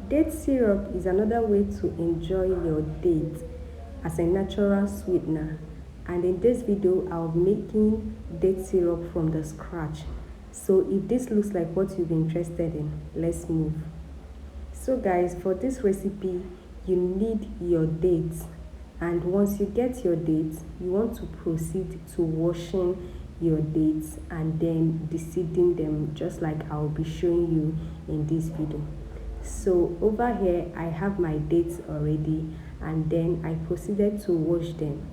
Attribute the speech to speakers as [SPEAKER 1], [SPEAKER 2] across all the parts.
[SPEAKER 1] Date syrup is another way to enjoy your date as a natural sweetener. And in this video, I'll be making date syrup from the scratch. So if this looks like what you've been interested in, let's move. So guys, for this recipe, you need your dates. And once you get your dates, you want to proceed to washing your dates and then deseeding them, just like I'll be showing you in this video. So over here I have my dates already, and then I proceeded to wash them.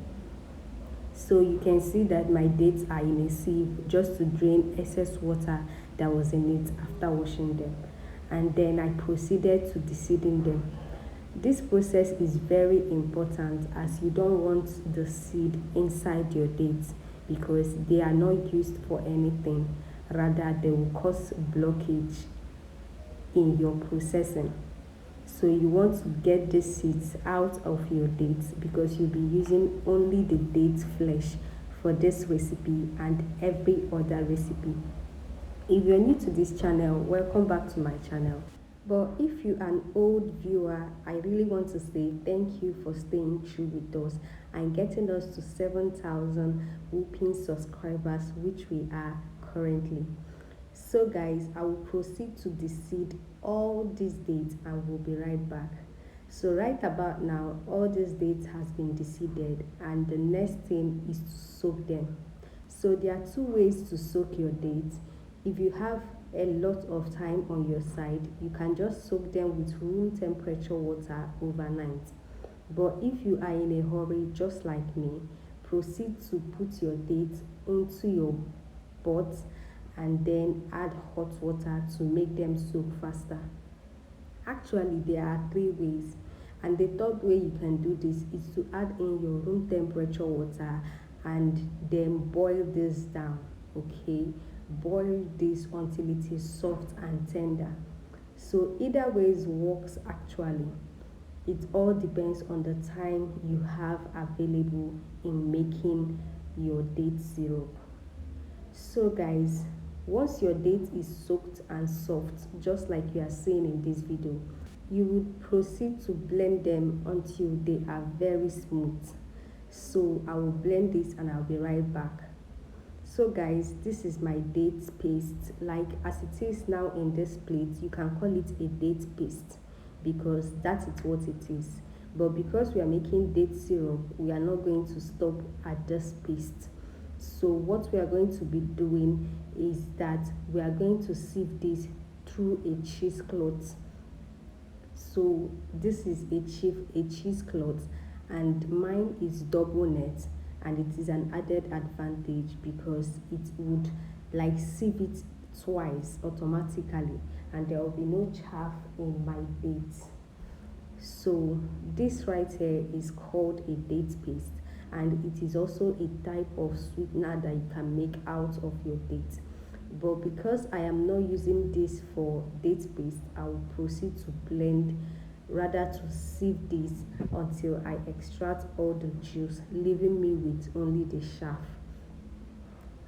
[SPEAKER 1] So you can see that my dates are in a sieve just to drain excess water that was in it after washing them. And then I proceeded to deseeding them. This process is very important as you don't want the seed inside your dates because they are not used for anything. Rather, they will cause blockage in your processing. So you want to get the seeds out of your dates because you'll be using only the date flesh for this recipe and every other recipe. If you're new to this channel, welcome back to my channel. But if you're an old viewer, I really want to say thank you for staying true with us and getting us to 7,000 whooping subscribers, which we are currently. So guys, I will proceed to deseed all these dates and we'll be right back. So right about now, all these dates has been deseeded, and the next thing is to soak them. So there are two ways to soak your dates. If you have a lot of time on your side, you can just soak them with room temperature water overnight. But if you are in a hurry just like me, proceed to put your dates into your pot and then add hot water to make them soak faster. Actually, there are three ways, and the third way you can do this is to add in your room temperature water and then boil this down. Okay, boil this until it is soft and tender. So either ways works actually. It all depends on the time you have available in making your date syrup. So guys, once your date is soaked and soft, just like you are seeing in this video, you would proceed to blend them until they are very smooth. So I will blend this and I'll be right back. So guys, this is my date paste. Like as it is now in this plate, you can call it a date paste because that is what it is. But because we are making date syrup, we are not going to stop at this paste. So what we are going to be doing is that we are going to sieve this through a cheesecloth. So this is a cheesecloth, and mine is double net, and it is an added advantage because it would like sieve it twice automatically, and there will be no chaff in my dates. So this right here is called a date paste, and it is also a type of sweetener that you can make out of your dates. But because I am not using this for date paste, I will proceed to blend, rather to sieve this until I extract all the juice, leaving me with only the chaff.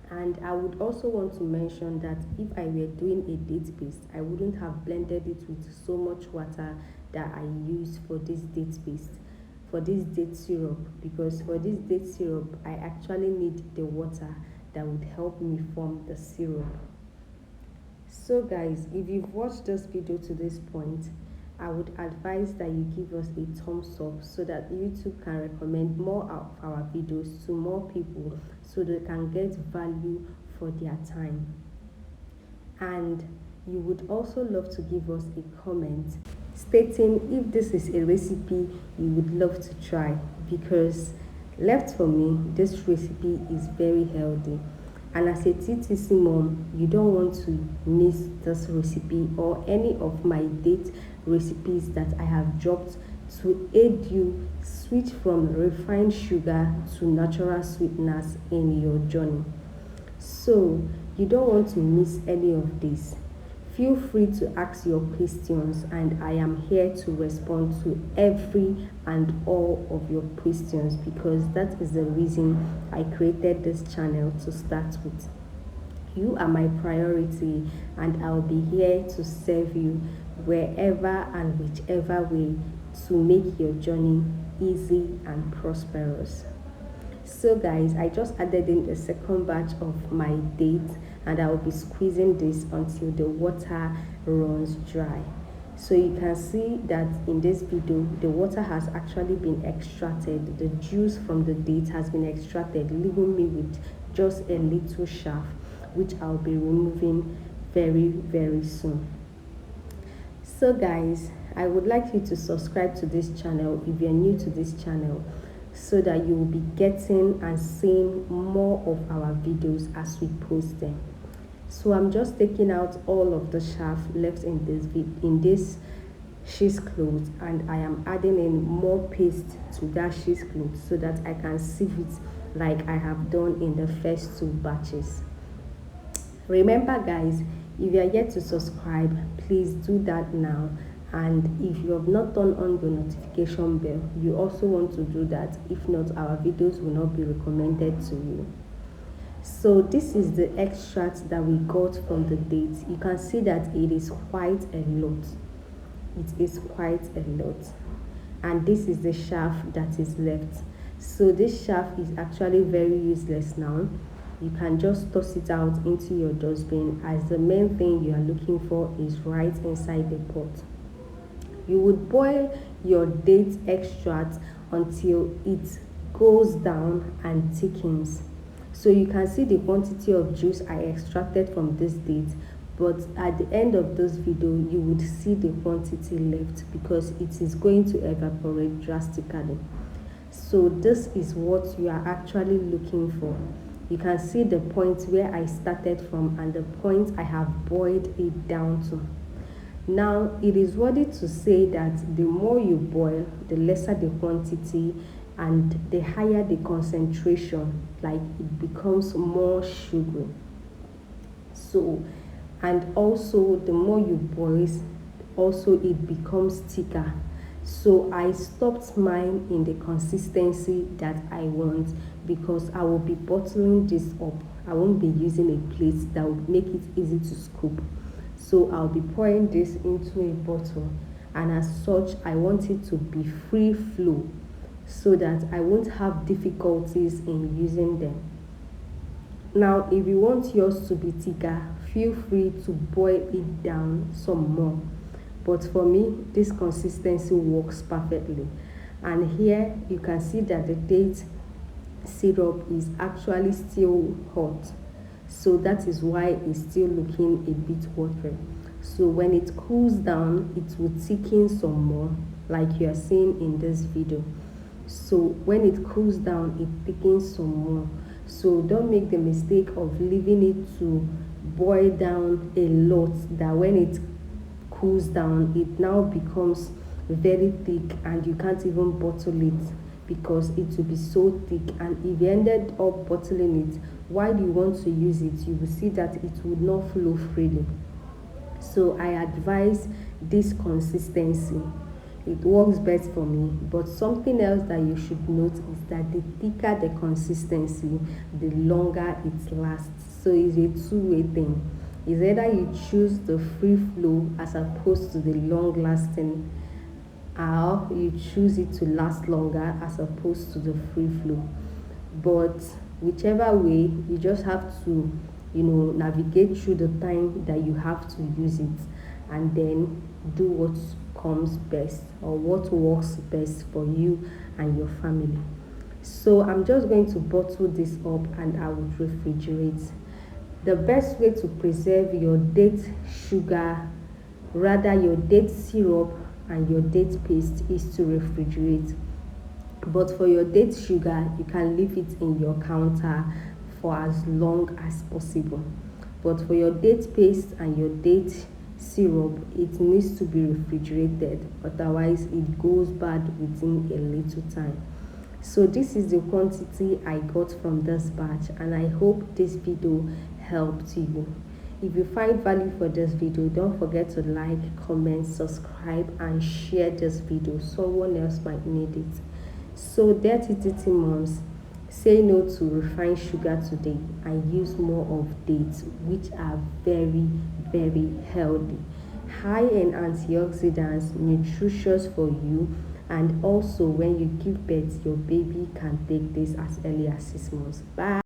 [SPEAKER 1] And I would also want to mention that if I were doing a date paste, I wouldn't have blended it with so much water that I use for this date paste, for this date syrup, because for this date syrup I actually need the water that would help me form the syrup. So guys, if you've watched this video to this point, I would advise that you give us a thumbs up so that YouTube can recommend more of our videos to more people so they can get value for their time. And you would also love to give us a comment stating if this is a recipe you would love to try, because left for me, this recipe is very healthy, and as a TTC mom, you don't want to miss this recipe or any of my date recipes that I have dropped to aid you switch from refined sugar to natural sweeteners in your journey. So you don't want to miss any of this. Feel free to ask your questions, and I am here to respond to every and all of your questions because that is the reason I created this channel to start with. You are my priority, and I'll be here to serve you wherever and whichever way to make your journey easy and prosperous. So guys, I just added in the second batch of my dates, and I will be squeezing this until the water runs dry. So you can see that in this video the water has actually been extracted, the juice from the date has been extracted, leaving me with just a little chaff, which I'll be removing very soon. So guys, I would like you to subscribe to this channel if you're new to this channel, so that you will be getting and seeing more of our videos as we post them. So I'm just taking out all of the chaff left in this cheesecloth, and I am adding in more paste to that cheesecloth so that I can sieve it like I have done in the first two batches. Remember guys, if you are yet to subscribe, please do that now. And if you have not turned on the notification bell, you also want to do that. If not, our videos will not be recommended to you. So this is the extract that we got from the dates. You can see that it is quite a lot. It is quite a lot. And this is the chaff that is left. So this chaff is actually very useless now. You can just toss it out into your dustbin, as the main thing you are looking for is right inside the pot. You would boil your date extract until it goes down and thickens. So you can see the quantity of juice I extracted from this date, but at the end of this video you would see the quantity left because it is going to evaporate drastically. So this is what you are actually looking for. You can see the point where I started from and the point I have boiled it down to. Now it is worthy to say that the more you boil, the lesser the quantity and the higher the concentration, like it becomes more sugary. So, and also the more you boil, also it becomes thicker. So I stopped mine in the consistency that I want, because I will be bottling this up. I won't be using a plate that would make it easy to scoop. So I'll be pouring this into a bottle, and as such I want it to be free flow so that I won't have difficulties in using them. Now if you want yours to be thicker, feel free to boil it down some more, but for me this consistency works perfectly. And here you can see that the date syrup is actually still hot, so that is why it's still looking a bit watery. So when it cools down, it will thicken some more, like you are seeing in this video. So when it cools down, it thickens some more. So don't make the mistake of leaving it to boil down a lot, that when it cools down it now becomes very thick and you can't even bottle it, because it will be so thick. And if you ended up bottling it while you want to use it, you will see that it would not flow freely. So I advise this consistency. It works best for me. But something else that you should note is that the thicker the consistency, the longer it lasts. So it's a two-way thing. It's either you choose the free flow as opposed to the long lasting, or you choose it to last longer as opposed to the free flow. But whichever way, you just have to navigate through the time that you have to use it, and then do what comes best or what works best for you and your family. So I'm just going to bottle this up and I would refrigerate. The best way to preserve your date sugar, rather your date syrup and your date paste, is to refrigerate. But for your date sugar, you can leave it in your counter for as long as possible. But for your date paste and your date syrup, it needs to be refrigerated, otherwise it goes bad within a little time. So this is the quantity I got from this batch, and I hope this video helped you. If you find value for this video, don't forget to like, comment, subscribe and share this video. Someone else might need it. So dirty moms, say no to refined sugar today and use more of dates, which are very healthy. high in antioxidants, nutritious for you, and also when you give birth, your baby can take this as early as 6 months. Bye.